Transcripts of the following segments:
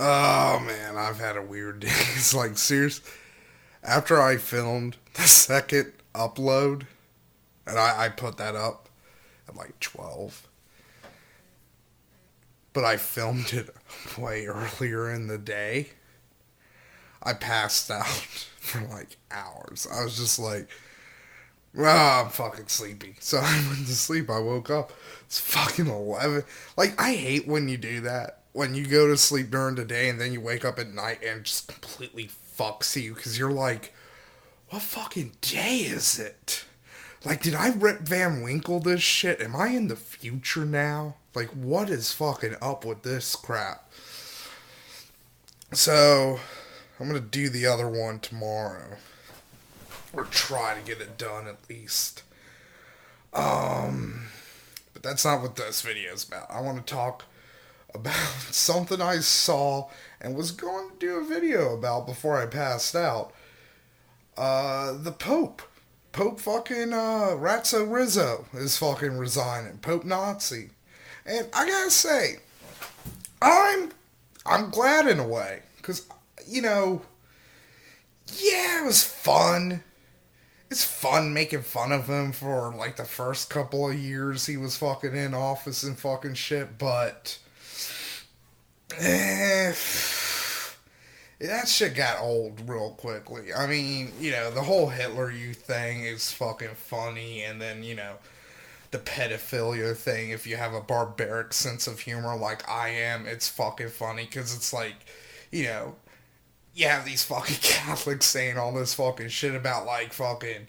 Oh man, I've had a weird day. It's like serious. After I filmed the second upload, and I put that up at like 12, but I filmed it way earlier in the day. I passed out for like hours. I was just like, I'm fucking sleepy. So I went to sleep. I woke up. It's fucking 11. Like, I hate when you do that. When you go to sleep during the day and then you wake up at night and it just completely fucks you because you're like, what fucking day is it? Like, did I Rip Van Winkle this shit? Am I in the future now? Like, what is fucking up with this crap? So, I'm gonna do the other one tomorrow. Or try to get it done at least. But that's not what this video is about. I want to talk about something I saw and was going to do a video about before I passed out. The Pope. Pope fucking Rizzo is fucking resigning. Pope Nazi. And I gotta say, I'm glad in a way. Cause, yeah, it was fun. It's fun making fun of him for like the first couple of years he was fucking in office and fucking shit, but eh, that shit got old real quickly. I mean, the whole Hitler Youth thing is fucking funny, and then, the pedophilia thing, if you have a barbaric sense of humor like I am, it's fucking funny, because it's like, you know, you have these fucking Catholics saying all this fucking shit about, like, fucking,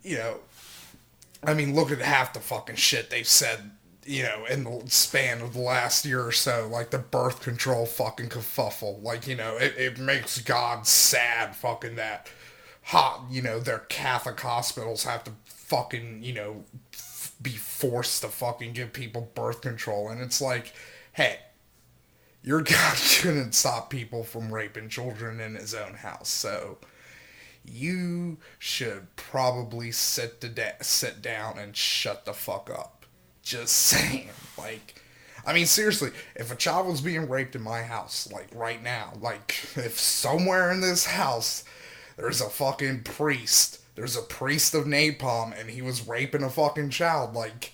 you know, I mean, look at half the fucking shit they've said, in the span of the last year or so, like the birth control fucking kerfuffle. Like, it makes God sad fucking that their Catholic hospitals have to fucking, be forced to fucking give people birth control. And it's like, hey, your God couldn't stop people from raping children in his own house, so you should probably sit down and shut the fuck up. Just saying. Like, I mean, seriously, if a child was being raped in my house, like, right now, like, if somewhere in this house there's a fucking priest, there's a priest of Napalm, and he was raping a fucking child, like,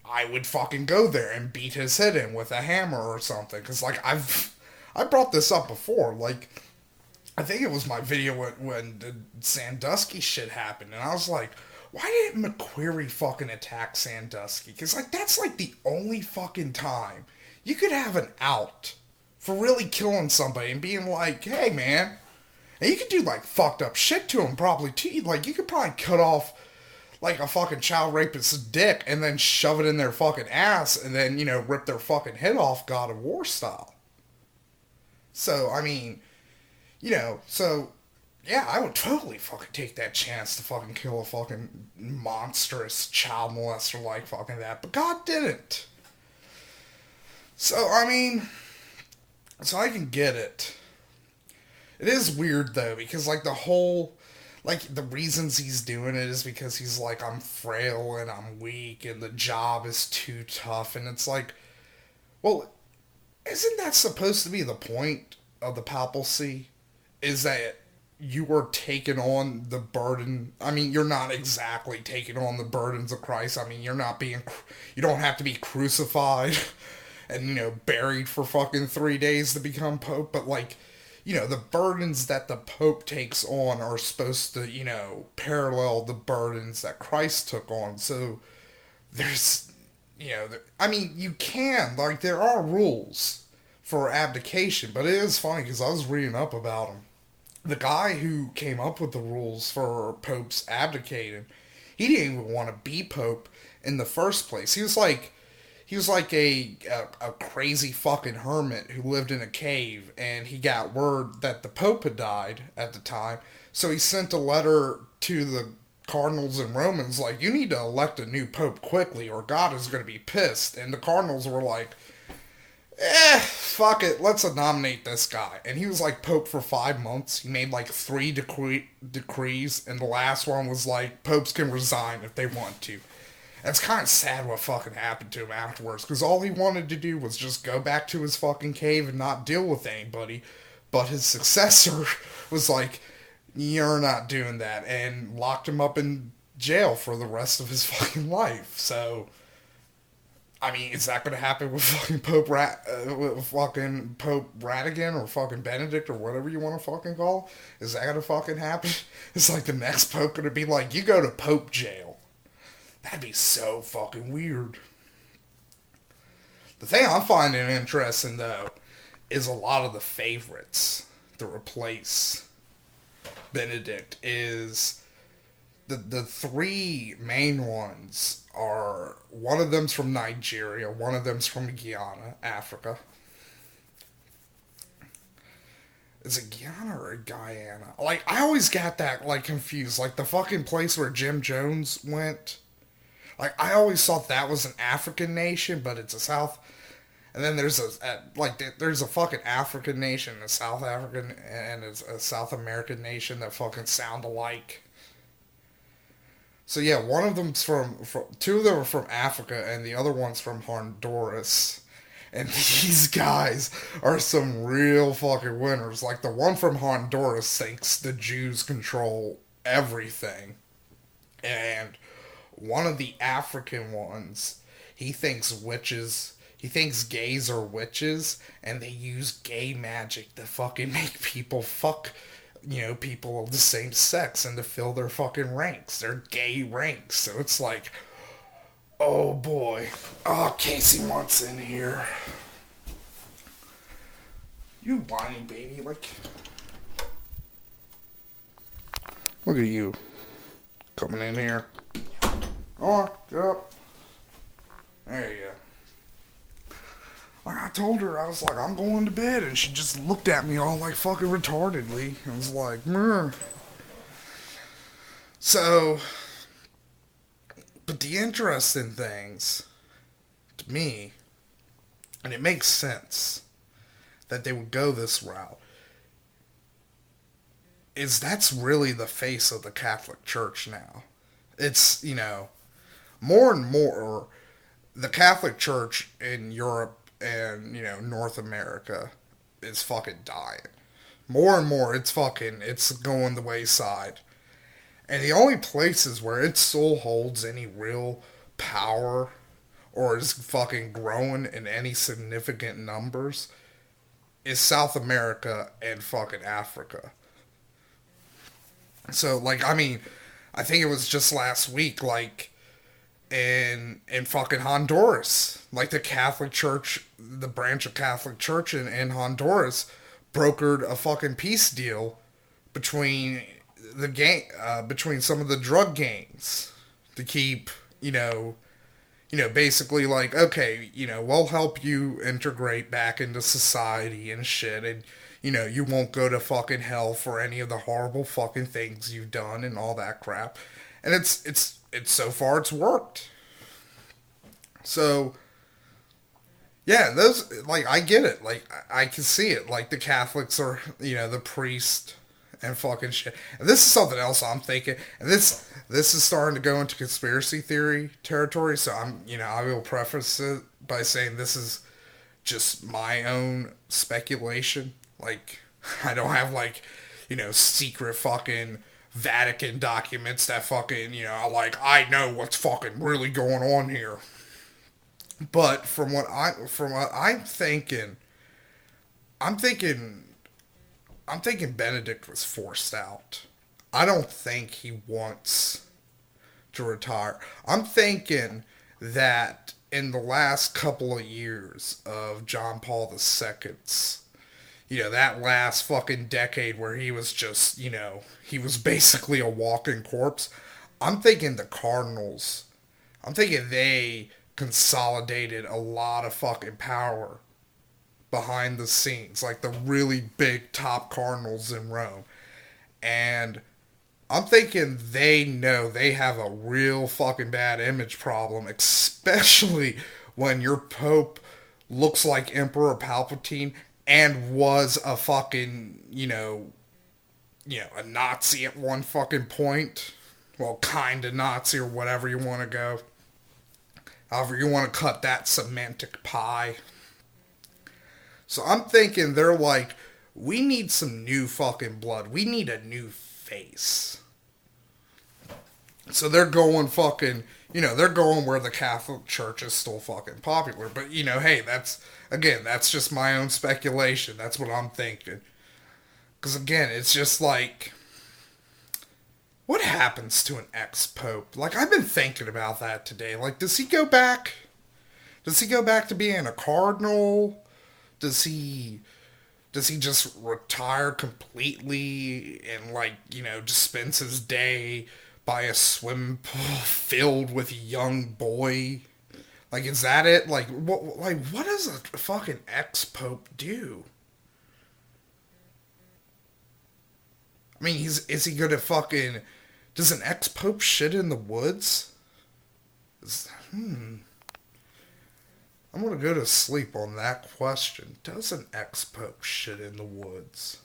I would fucking go there and beat his head in with a hammer or something. Because, like, I brought this up before. Like, I think it was my video when the Sandusky shit happened. And I was like, why didn't McQuarrie fucking attack Sandusky? Because, like, that's, like, the only fucking time you could have an out for really killing somebody and being like, hey, man. And you could do, like, fucked up shit to him probably, too. Like, you could probably cut off like a fucking child rapist's dick and then shove it in their fucking ass and then, rip their fucking head off God of War style. So, I mean, so, yeah, I would totally fucking take that chance to fucking kill a fucking monstrous child molester like fucking that. But God didn't. So, I mean, so I can get it. It is weird, though, because, like, the reasons he's doing it is because he's like, I'm frail and I'm weak and the job is too tough. And it's like, well, isn't that supposed to be the point of the papacy? Is that you are taking on the burden. I mean, you're not exactly taking on the burdens of Christ. I mean, you don't have to be crucified and, buried for fucking 3 days to become Pope. But, like, the burdens that the Pope takes on are supposed to, parallel the burdens that Christ took on. So there's, I mean, you can, like, there are rules for abdication, but it is funny because I was reading up about them. The guy who came up with the rules for popes abdicating, he didn't even want to be Pope in the first place. He was like a crazy fucking hermit who lived in a cave, and he got word that the Pope had died at the time, so he sent a letter to the cardinals and Romans like, you need to elect a new Pope quickly or God is going to be pissed. And the cardinals were like, fuck it, let's nominate this guy. And he was like Pope for 5 months. He made like 3 decrees, and the last one was like, popes can resign if they want to. It's kind of sad what fucking happened to him afterwards, because all he wanted to do was just go back to his fucking cave and not deal with anybody. But his successor was like, you're not doing that, and locked him up in jail for the rest of his fucking life. So, I mean, is that going to happen with fucking with fucking Pope Ratigan or fucking Benedict or whatever you want to fucking call? Is that going to fucking happen? Is like the next Pope going to be like, you go to Pope jail? That'd be so fucking weird. The thing I'm finding interesting though is a lot of the favorites to replace Benedict is the three main ones are, one of them's from Nigeria, one of them's from Guyana, Africa. Is it Guyana or Guyana? Like, I always got that, like, confused. Like, the fucking place where Jim Jones went. Like, I always thought that was an African nation, but it's a South. And then there's there's a fucking African nation, a South African, and it's a South American nation that fucking sound alike. So yeah, one of them's from two of them are from Africa, and the other one's from Honduras. And these guys are some real fucking winners. Like the one from Honduras thinks the Jews control everything, and one of the African ones, he thinks witches. He thinks gays are witches, and they use gay magic to fucking make people fuck, people of the same sex and to fill their fucking ranks, their gay ranks. So it's like, oh boy. Oh, Casey wants in here. You whiny baby, like. Look at you. Coming in here. Oh, get up. There you go. Like I told her, I was like, I'm going to bed, and she just looked at me all like fucking retardedly. I was like, meh. So, but the interesting things to me, and it makes sense that they would go this route, is that's really the face of the Catholic Church now. It's, more and more, the Catholic Church in Europe and, North America is fucking dying. More and more, it's going the wayside. And the only places where it still holds any real power or is fucking growing in any significant numbers is South America and fucking Africa. So, I think it was just last week, in fucking Honduras. Like, the Catholic Church, the branch of Catholic Church in Honduras brokered a fucking peace deal between between some of the drug gangs to keep, basically like, okay, we'll help you integrate back into society and shit, and, you won't go to fucking hell for any of the horrible fucking things you've done and all that crap. And it's so far it's worked. So, yeah, those, I get it. I can see it. Like, the Catholics are, the priest and fucking shit. And this is something else I'm thinking. And this is starting to go into conspiracy theory territory. So I will preface it by saying this is just my own speculation. Like, I don't have secret fucking Vatican documents that fucking, I know what's fucking really going on here. But from what I'm thinking Benedict was forced out. I don't think he wants to retire. I'm thinking that in the last couple of years of John Paul II's, that last fucking decade where he was just, he was basically a walking corpse. I'm thinking they consolidated a lot of fucking power behind the scenes, like the really big top cardinals in Rome. And I'm thinking they know they have a real fucking bad image problem, especially when your Pope looks like Emperor Palpatine and was a fucking, a Nazi at one fucking point. Well, kinda Nazi or whatever you want to go. However you want to cut that semantic pie. So I'm thinking they're like, we need some new fucking blood. We need a new face. So they're going fucking, they're going where the Catholic Church is still fucking popular. But, hey, that's just my own speculation. That's what I'm thinking. Because, again, it's just like, what happens to an ex-pope? Like, I've been thinking about that today. Like, does he go back? Does he go back to being a cardinal? Does he just retire completely and like just spends his day by a swimming pool filled with a young boy? Like, is that it? Like, what does a fucking ex pope do? I mean, is he gonna fucking? Does an ex pope shit in the woods? I'm gonna go to sleep on that question. Does an ex pope shit in the woods?